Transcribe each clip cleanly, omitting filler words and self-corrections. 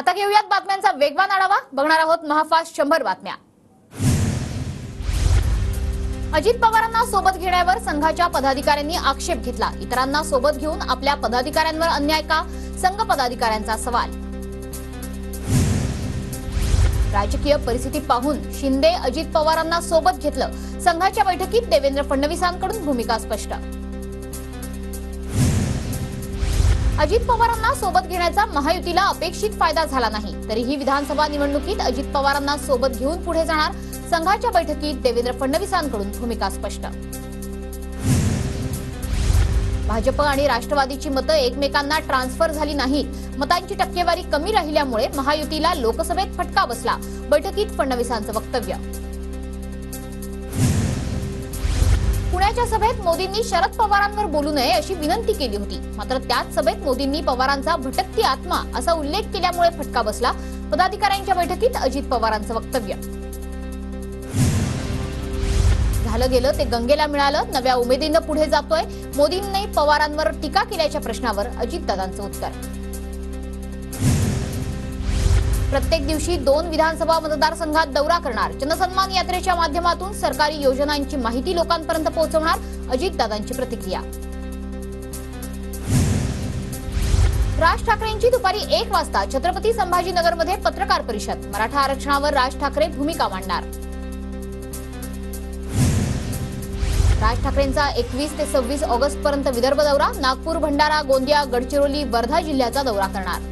आता घेऊयात बातम्यांचा वेगवान आढावा। बघणार आहोत महाफास्ट 100 बातम्या। अजित पवारांना सोबत घेण्यावर संघाच्या पदाधिकाऱ्यांनी आक्षेप घेतला। इतरांना सोबत घेऊन आपल्या पदाधिकाऱ्यांवर अन्याय का? संघ पदाधिकाऱ्यांचा सवाल। राजकीय परिस्थिती पाहून शिंदे अजित पवारांना सोबत घेतलं। संघाच्या बैठकीत देवेंद्र फडणवीसांकडून भूमिका स्पष्ट। अजित पवारांना सोबत घेण्याचा महायुतीला अपेक्षित फायदा झाला नाही, तरीही विधानसभा निवडणुकीत अजित पवारांना सोबत घेऊन पुढे जाणार। संघाच्या बैठकीत देवेंद्र फडणवीसांकडून भूमिका स्पष्ट। भाजप आणि राष्ट्रवादीची मतं एकमेकांना ट्रान्सफर झाली नाहीत। मतांची टक्केवारी कमी राहिल्यामुळे महायुतीला लोकसभेत फटका बसला। बैठकीत फडणवीसांचं वक्तव्य। पुण्याच्या सभेत मोदींनी शरद पवारांवर बोलू नये अशी विनंती केली होती, मात्र त्याच सभेत मोदींनी पवारांचा भटकती आत्मा असा उल्लेख केल्यामुळे फटका बसला। पदाधिकाऱ्यांच्या बैठकीत अजित पवारांचं वक्तव्य। झालं गेलं ते गंगेला मिळालं, नव्या उमेदीनं पुढे जातोय। मोदींनी पवारांवर टीका केल्याच्या प्रश्नावर अजितदादांचं उत्तर। प्रत्येक दिवशी 2 विधानसभा मतदारसंघात दौरा करणार। जनसन्मान यात्रेच्या माध्यमातून सरकारी योजनांची माहिती लोकांपर्यंत पोहोचवणार। अजितदादांची प्रतिक्रिया। राज ठाकरेंची दुपारी 1 वाजता छत्रपती संभाजीनगरमध्ये पत्रकार परिषद। मराठा आरक्षणावर राज ठाकरे भूमिका मांडणार। राज ठाकरेंचा 21 ते 26 ऑगस्ट पर्यंत विदर्भ दौरा। नागपूर, भंडारा, गोंदिया, गडचिरोली, वर्धा जिल्ह्याचा दौरा करणार।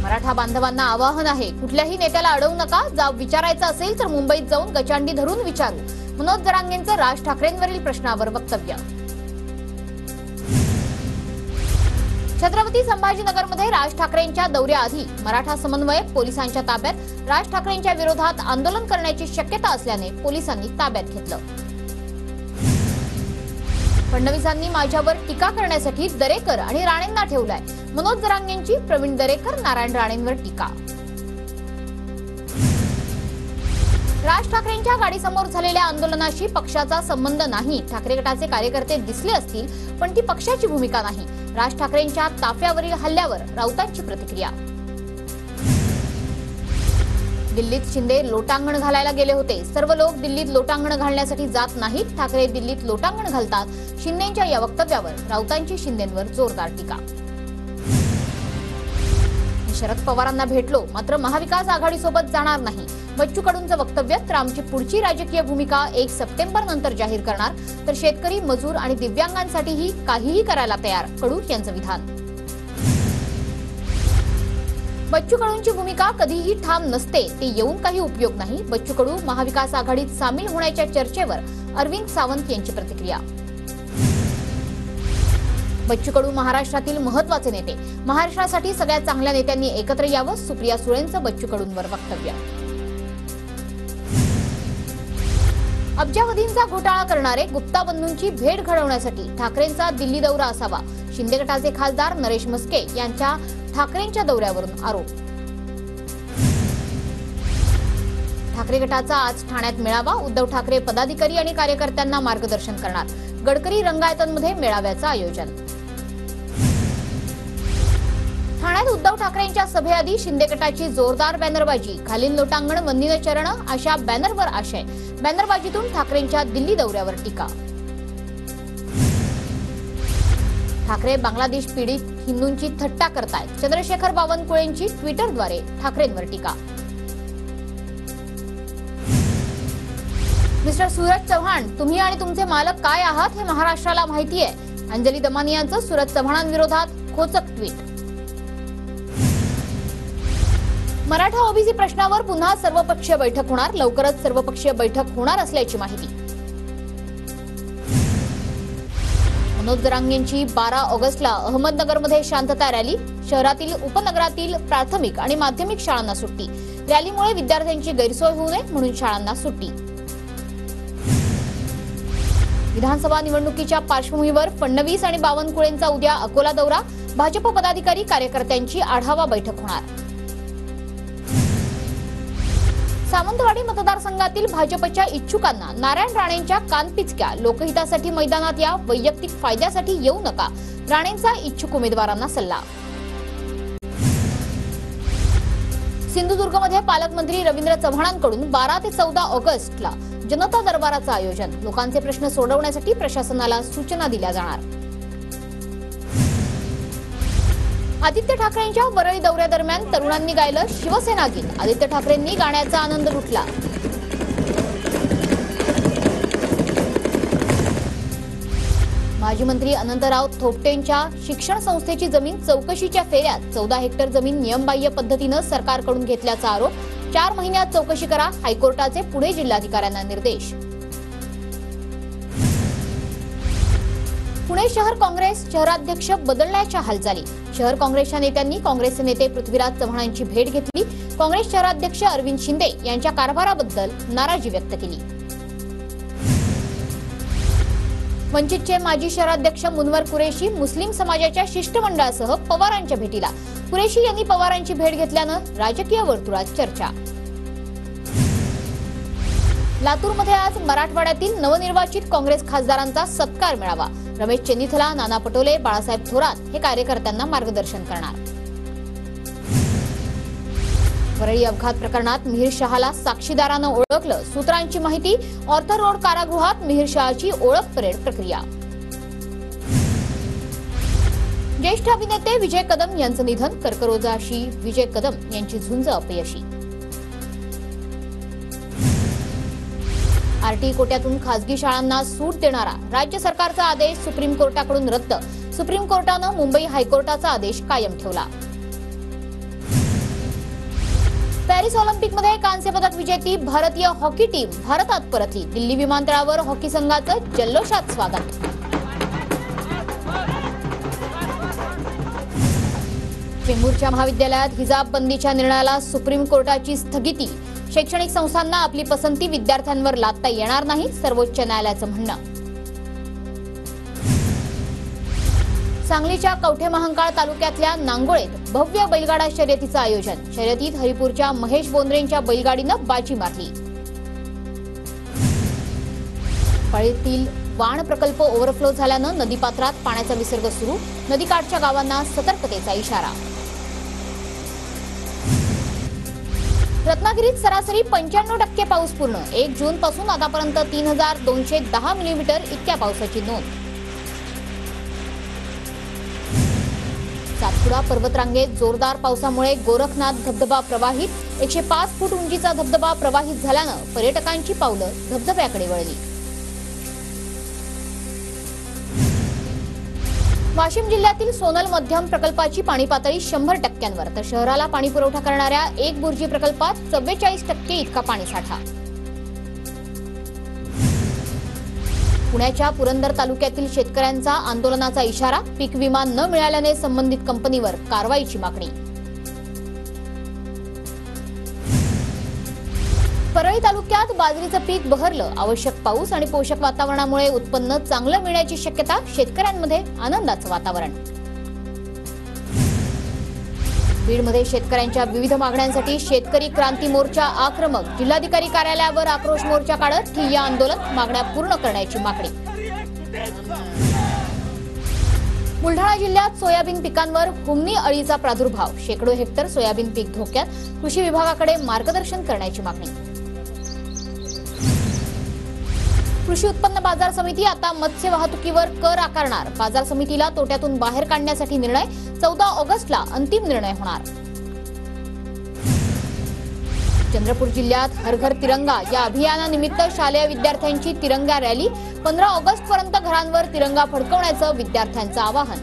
मराठा बांधवांना आवाहन आहे, कुठल्याही नेत्याला अडवू नका। विचारायचं असेल तर मुंबईत जाऊन गचांडी धरून विचारू। मनोज जरांगेंचं राज ठाकरेंवरील प्रश्नावर वक्तव्य। छत्रपती संभाजीनगरमध्ये राज ठाकरेंच्या दौऱ्याआधी मराठा समन्वयक पोलिसांच्या ताब्यात। राज ठाकरेंच्या विरोधात आंदोलन करण्याची शक्यता असल्याने पोलिसांनी ताब्यात घेतलं। फडणवीसांनी माझ्यावर टीका करण्यासाठी दरेकर आणि राणेंना ठेवलाय। मनोज जरांगेंची प्रवीण दरेकर, नारायण राणेंवर टीका। राज ठाकरेंच्या गाडीसमोर झालेल्या आंदोलनाशी पक्षाचा संबंध नाही। ठाकरे गटाचे कार्यकर्ते दिसले असतील, पण ती पक्षाची भूमिका नाही। राज ठाकरेंच्या ताफ्यावरील हल्ल्यावर राऊतांची प्रतिक्रिया। दिल्लीत शिंदे लोटांगण घालायला गेले होते। सर्व लोक दिल्लीत लोटांगण घालण्यासाठी जात नाहीत। ठाकरे दिल्लीत लोटांगण घालतात। शिंदेंच्या या वक्तव्यावर राऊतांची शिंदेंवर जोरदार टीका। शरद पवारांना भेटलो, मात्र महाविकास आघाडीसोबत जाणार नाही। बच्चू कडूंचं वक्तव्य। तर आमची पुढची राजकीय भूमिका 1 सप्टेंबर नंतर जाहीर करणार। तर शेतकरी, मजूर आणि दिव्यांगांसाठीही काहीही करायला तयार, कडू यांचं विधान। बच्चू कडूंची भूमिका कधीही ठाम नसते, ते येऊन काही उपयोग नाही। बच्चू कडू महाविकास आघाडीत सामील होण्याच्या चर्चेवर अरविंद सावंत यांची प्रतिक्रिया। बच्चू कडू महाराष्ट्रातील महत्त्वाचे नेते। महाराष्ट्रासाठी सगळ्या चांगल्या नेत्यांनी एकत्र यावं। सुप्रिया सुळेंचं बच्चू कडूंवर वक्तव्य। अब्जावधींचा घोटाळा करणारे गुप्ता बंधूंची भेट घडवण्यासाठी ठाकरेंचा दिल्ली दौरा असावा। शिंदे गटाचे खासदार नरेश म्हस्के यांच्या ठाकरेंच्या दौऱ्यावरून आरोप। ठाकरे गटाचा आज ठाण्यात मेळावा। उद्धव ठाकरे पदाधिकारी आणि कार्यकर्त्यांना मार्गदर्शन करणार। गडकरी रंगायतमध्ये मेळाव्याचं आयोजन। ठाण्यात उद्धव ठाकरेंच्या सभेआधी शिंदे गटाची जोरदार बॅनरबाजी। खालील लोटांगण, वंदनीय चरण अशा बॅनरवर आशय। बॅनरबाजीतून ठाकरेंच्या दिल्ली दौऱ्यावर टीका। ठाकरे बांगलादेश पीडित हिंदूंची थट्टा करतायत। चंद्रशेखर बावनकुळेंची ट्विटरद्वारे ठाकरेंवर टीका। मिस्टर सूरज चव्हाण, तुम्ही आणि तुमचे मालक काय आहात हे महाराष्ट्राला माहिती आहे। अंजली दमानियांचं सूरज चव्हाणांविरोधात खोचक ट्विट। मराठा ओबीसी प्रश्नावर पुन्हा सर्वपक्षीय बैठक होणार। लवकरच सर्वपक्षीय बैठक होणार असल्याची माहिती। मनोज जरांगेंची 12 ऑगस्टला अहमदनगरमध्ये शांतता रॅली। शहरातील उपनगरातील प्राथमिक आणि माध्यमिक शाळांना सुट्टी। रॅलीमुळे विद्यार्थ्यांची गैरसोय होऊ नये म्हणून शाळांना सुट्टी। विधानसभा निवडणुकीच्या पार्श्वभूमीवर फडणवीस आणि बावनकुळेंचा उद्या अकोला दौरा। भाजप पदाधिकारी कार्यकर्त्यांची आढावा बैठक होणार। सावंतवाडी मतदारसंघातील भाजपच्या इच्छुकांना नारायण राणेंच्या कानपिचक्या। लोकहितासाठी मैदानात या, वैयक्तिक फायद्यासाठी येऊ नका। राणेंचा इच्छुक उमेदवारांना सल्ला। सिंधुदुर्गमध्ये पालकमंत्री रवींद्र चव्हाणांकडून 12 ते 14 ऑगस्टला जनता दरबाराचं आयोजन. लोकांचे प्रश्न सोडवण्यासाठी प्रशासनाला सूचना दिल्या जाणार. आदित्य ठाकरेंच्या वरळी दौऱ्यादरम्यान तरुणांनी गायलं शिवसेना गीत. आदित्य ठाकरेंनी गाण्याचा आनंद लुटला. माजी मंत्री अनंतराव थोपटेंच्या शिक्षण संस्थेची जमीन चौकशीच्या फेऱ्यात 14 हेक्टर जमीन नियमबाह्य पद्धतीनं सरकारकडून घेतल्याचा आरोप. 4 महिन्यात चौकशी करा, हायकोर्टाचे पुणे जिल्हाधिकाऱ्यांना निर्देश. पुणे शहर काँग्रेस शहराध्यक्ष बदलण्याच्या हालचाली. शहर काँग्रेसच्या नेत्यांनी काँग्रेसचे नेते पृथ्वीराज चव्हाणांची भेट घेतली. काँग्रेस शहराध्यक्ष अरविंद शिंदे यांच्या कारभाराबद्दल नाराजी व्यक्त केली. वंचितचे माजी शहराध्यक्ष मुनवर कुरेशी मुस्लिम समाजाच्या शिष्टमंडळासह पवारांच्या भेटीला. कुरेशी यांनी पवारांची भेट घेतल्यानं राजकीय वर्तुळात चर्चा. लातूरमध्ये आज मराठवाड्यातील नवनिर्वाचित काँग्रेस खासदारांचा सत्कार मेळावा. रमेश चेन्नीथला, नाना पटोले, बाळासाहेब थोरात हे कार्यकर्त्यांना मार्गदर्शन करणार. वरळी अपघात प्रकरणात मिहिर शहाला साक्षीदारानं ओळखलं. सूत्रांची माहिती, ऑर्थर रोड कारागृहात मिहिर शहाची ओळख परेड प्रक्रिया. ज्येष्ठ अभिनेते विजय कदम यांचं निधन. कर्करोगाशी विजय कदम यांची झुंज अपयशी. आरटी कोट्यातून खासगी शाळांना सूट देणारा राज्य सरकारचा आदेश सुप्रीम कोर्टाकडून रद्द. सुप्रीम कोर्टानं मुंबई हायकोर्टाचा आदेश कायम ठेवला. पॅरिस ऑलिम्पिकमध्ये कांस्य पदक विजेती भारतीय हॉकी टीम भारतात परतली. दिल्ली विमानतळावर हॉकी संघाचं जल्लोषात स्वागत. चेंबूरच्या महाविद्यालयात हिजाब बंदीच्या निर्णयाला सुप्रीम कोर्टाची स्थगिती. शैक्षणिक संस्थांना आपली पसंती विद्यार्थ्यांवर लादता येणार नाही, सर्वोच्च न्यायालयाचं म्हणणं. सांगलीच्या कवठे महांकाळ तालुक्यातल्या नांगोळेत भव्य बैलगाडा शर्यतीचं आयोजन. शर्यतीत हरिपूरच्या महेश बोंद्रेंच्या बैलगाडीनं बाजी मारली. पळीतील वाण प्रकल्प ओव्हरफ्लो झाल्यानं नदीपात्रात पाण्याचा विसर्ग सुरू. नदीकाठच्या गावांना सतर्कतेचा इशारा. रत्नागिरीत सरासरी 95% पाऊस पूर्ण. 1 जून पासून आतापर्यंत 3210 मिलीमीटर इतक्या पावसाची नोंद. सातपुडा पर्वतरांगेत जोरदार पावसामुळे गोरखनाथ धबधबा प्रवाहित. 105 फूट उंचीचा धबधबा प्रवाहित झाल्यानं पर्यटकांची पावलं धबधब्याकडे वळली. वाशिम जिल्ह्यातील सोनल मध्यम प्रकल्पाची पाणी पातळी 100%वर, तर शहराला पाणी पुरवठा करणाऱ्या एक बुर्जी प्रकल्पात 44% इतका पाणीसाठा. पुण्याच्या पुरंदर तालुक्यातील शेतकऱ्यांचा आंदोलनाचा इशारा. पीक विमा न मिळाल्याने संबंधित कंपनीवर कारवाईची मागणी. परळी तालुक्यात बाजरीचं पीक बहरलं. आवश्यक पाऊस आणि पोषक वातावरणामुळे उत्पन्न चांगलं मिळण्याची शक्यता. शेतकऱ्यांमध्ये आनंदाचं वातावरण. बीडमध्ये शेतकऱ्यांच्या विविध मागण्यांसाठी शेतकरी क्रांती मोर्चा आक्रमक. जिल्हाधिकारी कार्यालयावर आक्रोश मोर्चा काढत ठिय्या आंदोलन. मागण्या पूर्ण करण्याची मागणी. बुलढाणा जिल्ह्यात सोयाबीन पिकांवर हुमणी अळीचा प्रादुर्भाव. शेकडो हेक्टर सोयाबीन पीक धोक्यात. कृषी विभागाकडे मार्गदर्शन करण्याची मागणी. कृषी उत्पन्न बाजार समिती आता मत्स्य वाहतुकीवर कर आकारणार. बाजार समितीला तोट्यातून बाहेर काढण्यासाठी निर्णय. 14 ऑगस्टला अंतिम निर्णय होणार. चंद्रपूर जिल्ह्यात हर घर तिरंगा या अभियानानिमित्त शालेय विद्यार्थ्यांची तिरंगा रॅली. 15 ऑगस्ट पर्यंत घरांवर तिरंगा फडकवण्याचं विद्यार्थ्यांचं आवाहन.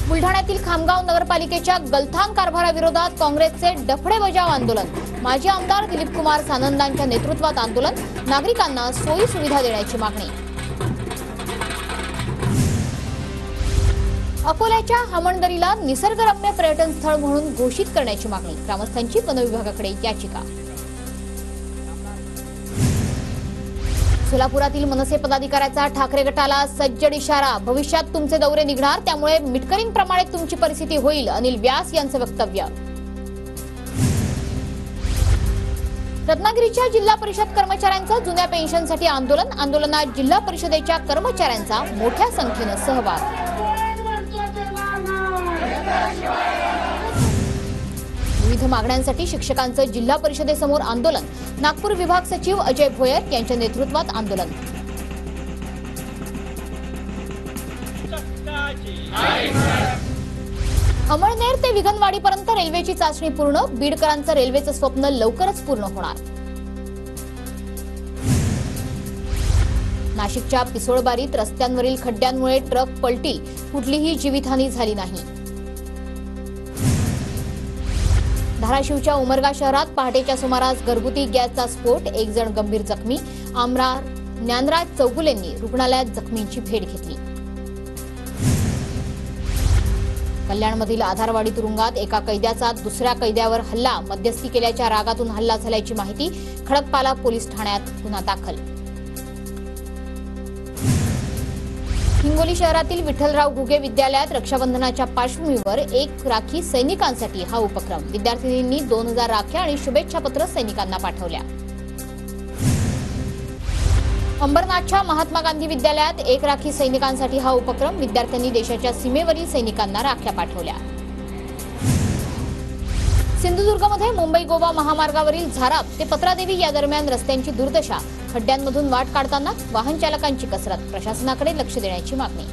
बुलढाण्यातील खामगाव नगरपालिकेच्या गलथान कारभाराविरोधात काँग्रेसचे डफडे बजाव आंदोलन. माजी आमदार दिलीप कुमार सानंदांच्या नेतृत्वात आंदोलन. नागरिकांना सोयी सुविधा देण्याची मागणी. अकोल्याच्या हामणदरीला निसर्गरम्य पर्यटन स्थळ म्हणून घोषित करण्याची मागणी. ग्रामस्थांची वन विभागाकडे याचिका. सोलापुरातील मनसे पदाधिकाऱ्याचा ठाकरे गटाला सज्जड इशारा. भविष्यात तुमचे दौरे निघणार, त्यामुळे मिटकरींप्रमाणे तुमची परिस्थिती होईल. अनिल व्यास यांचं वक्तव्य. रत्नागिरीच्या जिल्हा परिषद कर्मचाऱ्यांचं जुन्या पेन्शनसाठी आंदोलन. आंदोलनात जिल्हा परिषदेच्या कर्मचाऱ्यांचा मोठ्या संख्येनं सहभाग. विविध मागण्यांसाठी शिक्षकांचं जिल्हा परिषदेसमोर आंदोलन. नागपूर विभाग सचिव अजय भोयर यांच्या नेतृत्वात आंदोलन. अमळनेर ते विघनवाडीपर्यंत रेल्वेची चाचणी पूर्ण. बीडकरांचं रेल्वेचं स्वप्न लवकरच पूर्ण होणार. नाशिकच्या पिसोळबारीत रस्त्यांवरील खड्ड्यांमुळे ट्रक पलटी. कुठलीही जीवितहानी झाली नाही. धाराशिवच्या उमरगा शहरात पहाटेच्या सुमारास घरगुती गॅसचा स्फोट. एक जण गंभीर जखमी. आमदार ज्ञानराज चौगुलेंनी रुग्णालयात जखमींची भेट घेतली. कल्याणमधील आधारवाडी तुरुंगात एका कैद्याचा दुसऱ्या कैद्यावर हल्ला. मध्यस्थी केल्याच्या रागातून हल्ला झाल्याची माहिती. खडकपाला पोलीस ठाण्यात गुन्हा दाखल. हिंगोली शहरातील विठ्ठलराव घुगे विद्यालयात रक्षाबंधनाच्या पार्श्वभूमीवर एक राखी सैनिकांसाठी हा उपक्रम. विद्यार्थिनींनी 2000 राख्या आणि शुभेच्छा पत्र सैनिकांना पाठवल्या. अंबरनाथच्या महात्मा गांधी विद्यालयात एक राखी सैनिकांसाठी हा उपक्रम. विद्यार्थ्यांनी देशाच्या सीमेवरील सैनिकांना राख्या पाठवल्या. सिंधुदुर्गमध्ये मुंबई गोवा महामार्गावरील झाराप ते पत्रादेवी या दरम्यान रस्त्यांची दुर्दशा. खड्ड्यांमधून वाट काढताना वाहन चालकांची कसरत. प्रशासनाकडे लक्ष देण्याची मागणी.